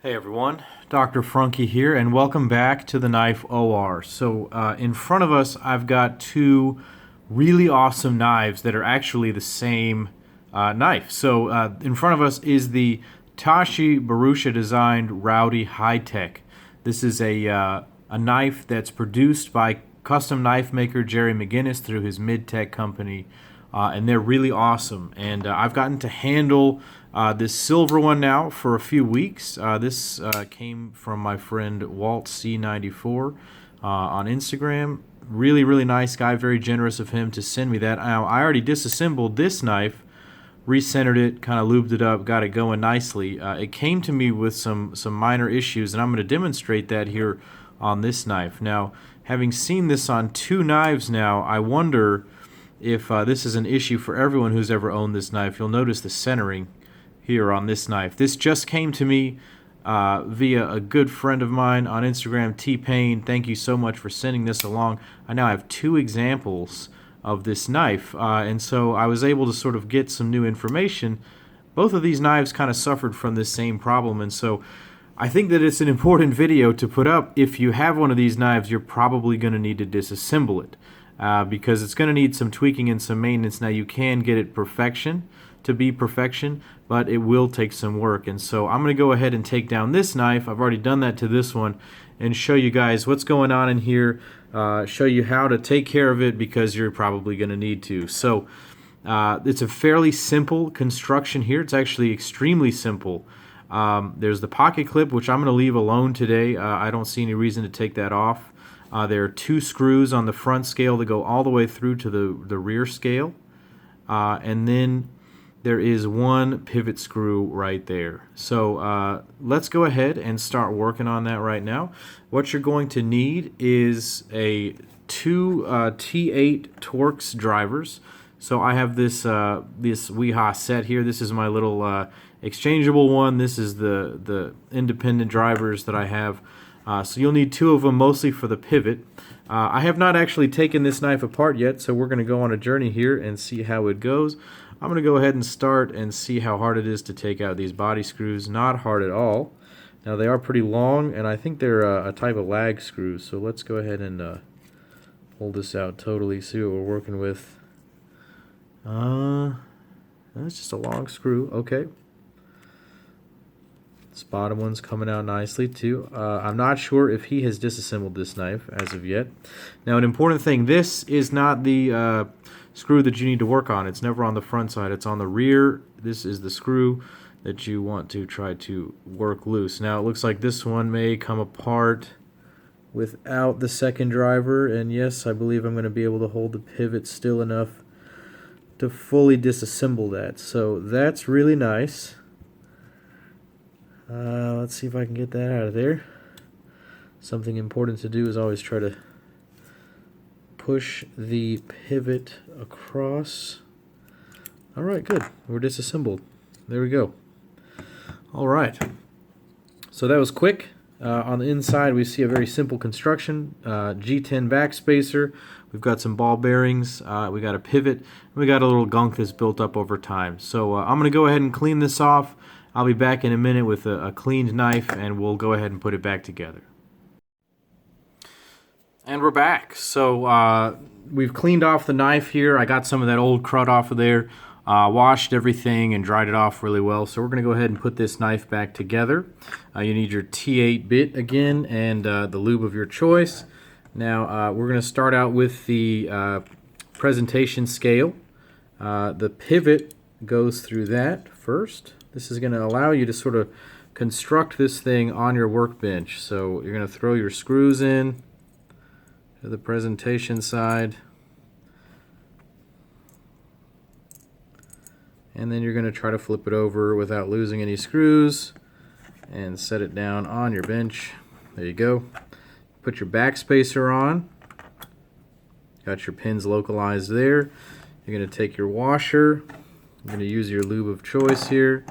Hey everyone, Dr. Frunkey here, and welcome back to the Knife OR. So in front of us, I've got two really awesome knives that are actually the same knife. So in front of us is the Tashi Bharucha designed Rowdy Hitech. This is a knife that's produced by custom knife maker Jerry McGinnins through his mid-tech company. And they're really awesome. And I've gotten to handle this silver one now for a few weeks. This came from my friend Walt C94 on Instagram. Really, really nice guy. Very generous of him to send me that. Now, I already disassembled this knife, recentered it, kind of lubed it up, got it going nicely. It came to me with some minor issues, and I'm going to demonstrate that here on this knife. Now, having seen this on two knives now, I wonder if this is an issue for everyone who's ever owned this knife. You'll notice the centering here on this knife. This just came to me via a good friend of mine on Instagram, T-Pain. Thank you so much for sending this along. I now have two examples of this knife, and so I was able to sort of get some new information. Both of these knives kind of suffered from this same problem, and so I think that it's an important video to put up. If you have one of these knives, you're probably going to need to disassemble it. Because it's going to need some tweaking and some maintenance. Now, you can get it to be perfection, but it will take some work. And so I'm going to go ahead and take down this knife. I've already done that to this one, and show you guys what's going on in here, show you how to take care of it, because you're probably going to need to. So it's a fairly simple construction here. It's actually extremely simple. There's the pocket clip, which I'm going to leave alone today. I don't see any reason to take that off. There are two screws on the front scale that go all the way through to the rear scale. And then there is one pivot screw right there. So let's go ahead and start working on that right now. What you're going to need is two T8 Torx drivers. So I have this Weha set here. This is my little exchangeable one. This is the independent drivers that I have. So you'll need two of them, mostly for the pivot. I have not actually taken this knife apart yet, so we're going to go on a journey here and see how it goes. I'm going to go ahead and start and see how hard it is to take out these body screws. Not hard at all. Now, they are pretty long, and I think they're a type of lag screw. So let's go ahead and pull this out totally, see what we're working with. That's just a long screw. Okay. This bottom one's coming out nicely too. I'm not sure if he has disassembled this knife as of yet. Now, an important thing, this is not the screw that you need to work on. It's never on the front side. It's on the rear. This is the screw that you want to try to work loose. Now, it looks like this one may come apart without the second driver, and yes, I believe I'm going to be able to hold the pivot still enough to fully disassemble that. So that's really nice. Let's see if I can get that out of there. Something important to do is always try to push the pivot across. Alright, good. We're disassembled. There we go. Alright. So that was quick. On the inside, we see a very simple construction. G10 backspacer. We've got some ball bearings. We got a pivot. And we got a little gunk that's built up over time. So I'm going to go ahead and clean this off. I'll be back in a minute with a cleaned knife, and we'll go ahead and put it back together. And we're back. So we've cleaned off the knife here. I got some of that old crud off of there, washed everything and dried it off really well. So we're going to go ahead and put this knife back together. You need your T8 bit again and the lube of your choice. Now we're going to start out with the presentation scale. The pivot goes through that first. This is going to allow you to sort of construct this thing on your workbench. So you're going to throw your screws in to the presentation side. And then you're going to try to flip it over without losing any screws and set it down on your bench. There you go. Put your backspacer on. Got your pins localized there. You're going to take your washer. I'm going to use your lube of choice here.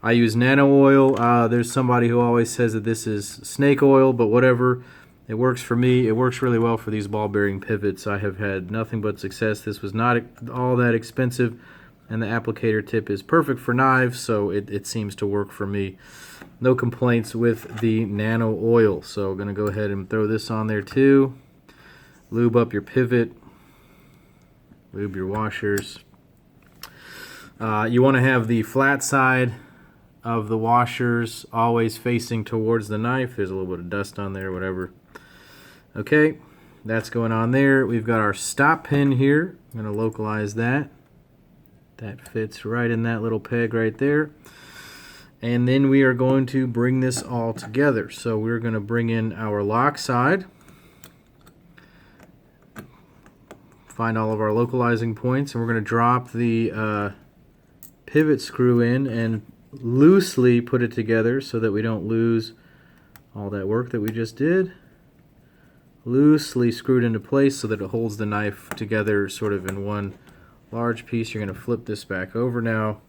I use nano oil. There's somebody who always says that this is snake oil, but whatever. It works for me. It works really well for these ball bearing pivots. I have had nothing but success. This was not all that expensive, and the applicator tip is perfect for knives, so it seems to work for me. No complaints with the nano oil. So I'm going to go ahead and throw this on there too. Lube up your pivot. Lube your washers. You want to have the flat side of the washers always facing towards the knife. There's a little bit of dust on there, whatever. Okay, that's going on there. We've got our stop pin here. I'm going to localize that. That fits right in that little peg right there. And then we are going to bring this all together. So we're going to bring in our lock side. Find all of our localizing points, and we're going to drop the pivot screw in and loosely put it together so that we don't lose all that work that we just did. Loosely screwed into place so that it holds the knife together sort of in one large piece. You're going to flip this back over now.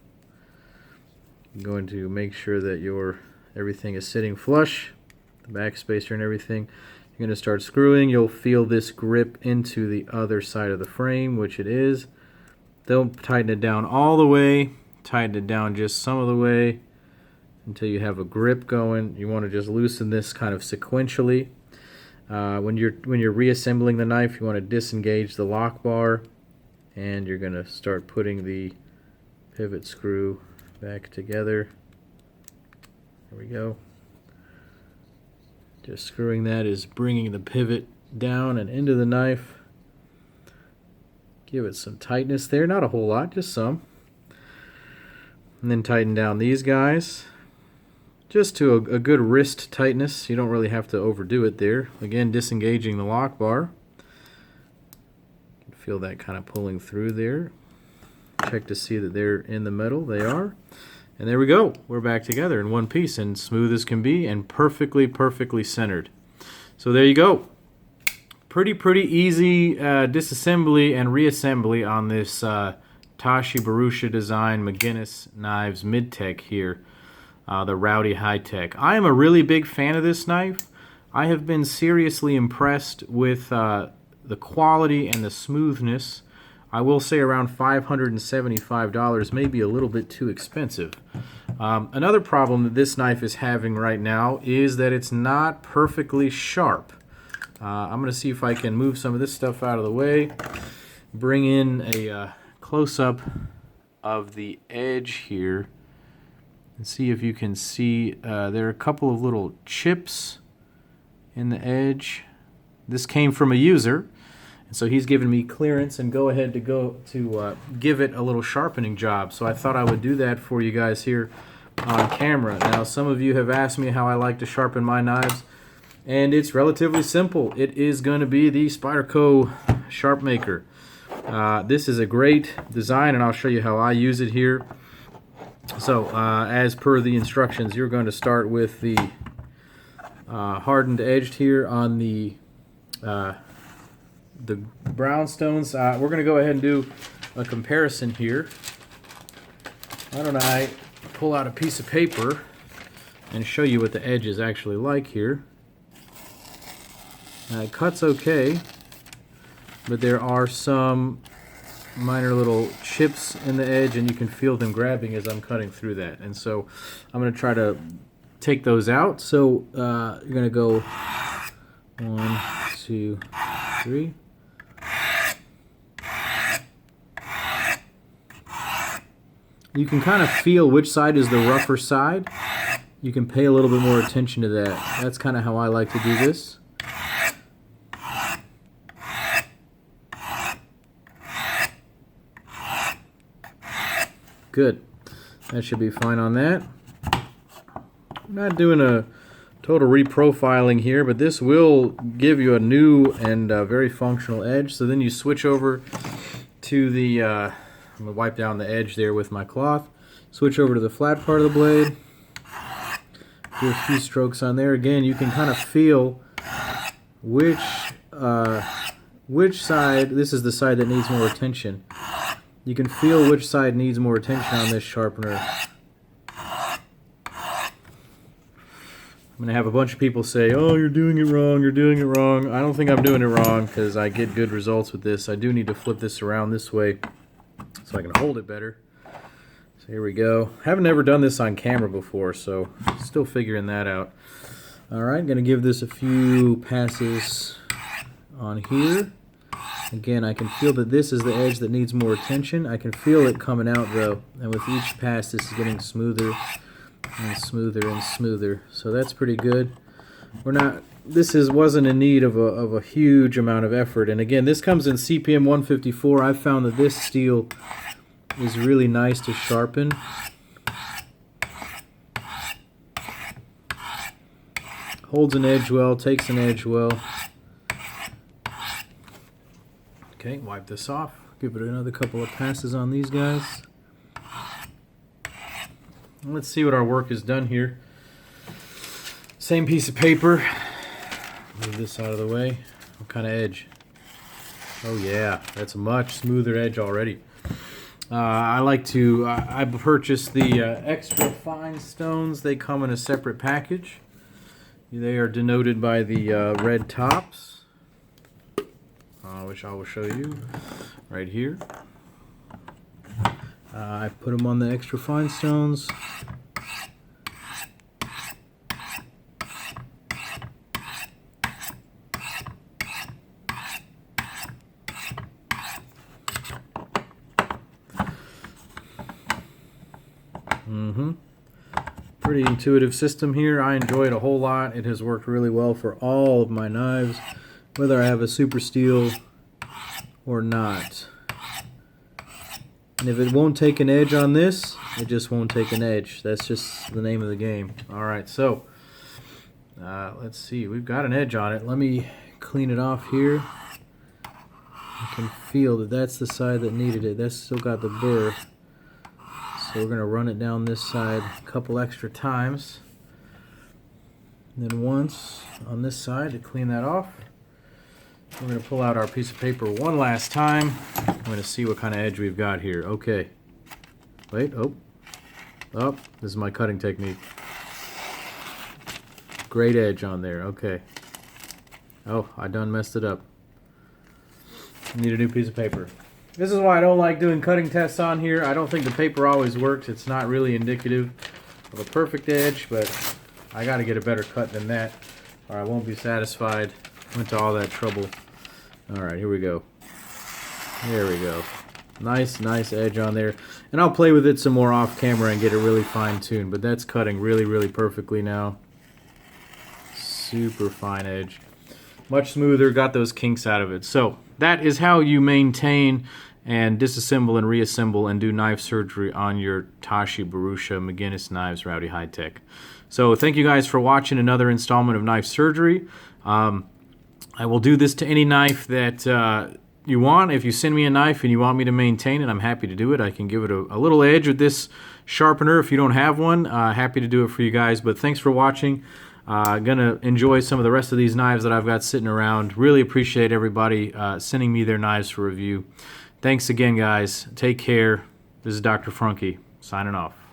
You're going to make sure that everything is sitting flush, the back spacer and everything. You're going to start screwing. You'll feel this grip into the other side of the frame, which it is. Don't tighten it down all the way. Tighten it down just some of the way until you have a grip going. You want to just loosen this kind of sequentially. When you're reassembling the knife, you want to disengage the lock bar, and you're going to start putting the pivot screw back together. There we go. Just screwing that is bringing the pivot down and into the knife. Give it some tightness there, not a whole lot, just some. And then tighten down these guys. Just to a good wrist tightness. You don't really have to overdo it there. Again, disengaging the lock bar. You can feel that kind of pulling through there. Check to see that they're in the metal. They are. And there we go. We're back together in one piece, and smooth as can be, and perfectly centered. So there you go. Pretty easy disassembly and reassembly on this Tashi Bharucha design McGinnins knives mid-tech here. The Rowdy Hitech. I am a really big fan of this knife. I have been seriously impressed with the quality and the smoothness. I will say around $575, maybe a little bit too expensive. Another problem that this knife is having right now is that it's not perfectly sharp. I'm going to see if I can move some of this stuff out of the way, bring in a close-up of the edge here, and see if you can see there are a couple of little chips in the edge. This came from a user, and so he's given me clearance and go ahead to give it a little sharpening job. So I thought I would do that for you guys here on camera. Now, some of you have asked me how I like to sharpen my knives, and it's relatively simple. It is going to be the Spyderco Sharpmaker. This is a great design, and I'll show you how I use it here. So, as per the instructions, you're going to start with the hardened edge here on the brownstones. We're going to go ahead and do a comparison here. Why don't I pull out a piece of paper and show you what the edge is actually like here. It cuts okay, but there are some minor little chips in the edge, and you can feel them grabbing as I'm cutting through that. And so I'm going to try to take those out. So you're going to go 1, 2, 3. You can kind of feel which side is the rougher side. You can pay a little bit more attention to that. That's kind of how I like to do this. Good. That should be fine on that. I'm not doing a total reprofiling here, but this will give you a new and very functional edge. So then you switch over to the, I'm going to wipe down the edge there with my cloth. Switch over to the flat part of the blade. Do a few strokes on there. Again, you can kind of feel which side, this is the side that needs more attention. You can feel which side needs more attention on this sharpener. I'm going to have a bunch of people say, oh, you're doing it wrong, you're doing it wrong. I don't think I'm doing it wrong because I get good results with this. I do need to flip this around this way so I can hold it better. So here we go. Haven't ever done this on camera before, so still figuring that out. Alright, going to give this a few passes on here. Again, I can feel that this is the edge that needs more attention. I can feel it coming out though, and with each pass this is getting smoother and smoother and smoother. So that's pretty good. Wasn't in need of a huge amount of effort. And again, this comes in CPM 154. I've found that this steel is really nice to sharpen. Holds an edge well, takes an edge well. Okay, wipe this off. Give it another couple of passes on these guys. Let's see what our work is done here. Same piece of paper. Move this out of the way. What kind of edge? Oh yeah, that's a much smoother edge already. I purchased the extra fine stones. They come in a separate package. They are denoted by the red tops, which I will show you right here. I put them on the extra fine stones. Pretty intuitive system here. I enjoy it a whole lot. It has worked really well for all of my knives, whether I have a super steel or not. And if it won't take an edge on this, it just won't take an edge. That's just the name of the game. Alright, so let's see. We've got an edge on it. Let me clean it off here. I can feel that that's the side that needed it. That's still got the burr. So we're going to run it down this side a couple extra times. And then once on this side to clean that off. We're going to pull out our piece of paper one last time. I'm going to see what kind of edge we've got here. Okay. Wait, oh, this is my cutting technique. Great edge on there, okay. Oh, I done messed it up. Need a new piece of paper. This is why I don't like doing cutting tests on here. I don't think the paper always works. It's not really indicative of a perfect edge, but I got to get a better cut than that, or I won't be satisfied. Went to all that trouble. Alright, here we go. There we go. Nice edge on there. And I'll play with it some more off camera and get it really fine-tuned, but that's cutting really perfectly now. Super fine edge. Much smoother, got those kinks out of it. So that is how you maintain and disassemble and reassemble and do knife surgery on your Tashi Bharucha McGinnins knives, Rowdy Hitech. So thank you guys for watching another installment of knife surgery. I will do this to any knife that you want. If you send me a knife and you want me to maintain it, I'm happy to do it. I can give it a little edge with this sharpener if you don't have one. Happy to do it for you guys. But thanks for watching. Gonna enjoy some of the rest of these knives that I've got sitting around. Really appreciate everybody sending me their knives for review. Thanks again, guys. Take care. This is Dr. Frunkey signing off.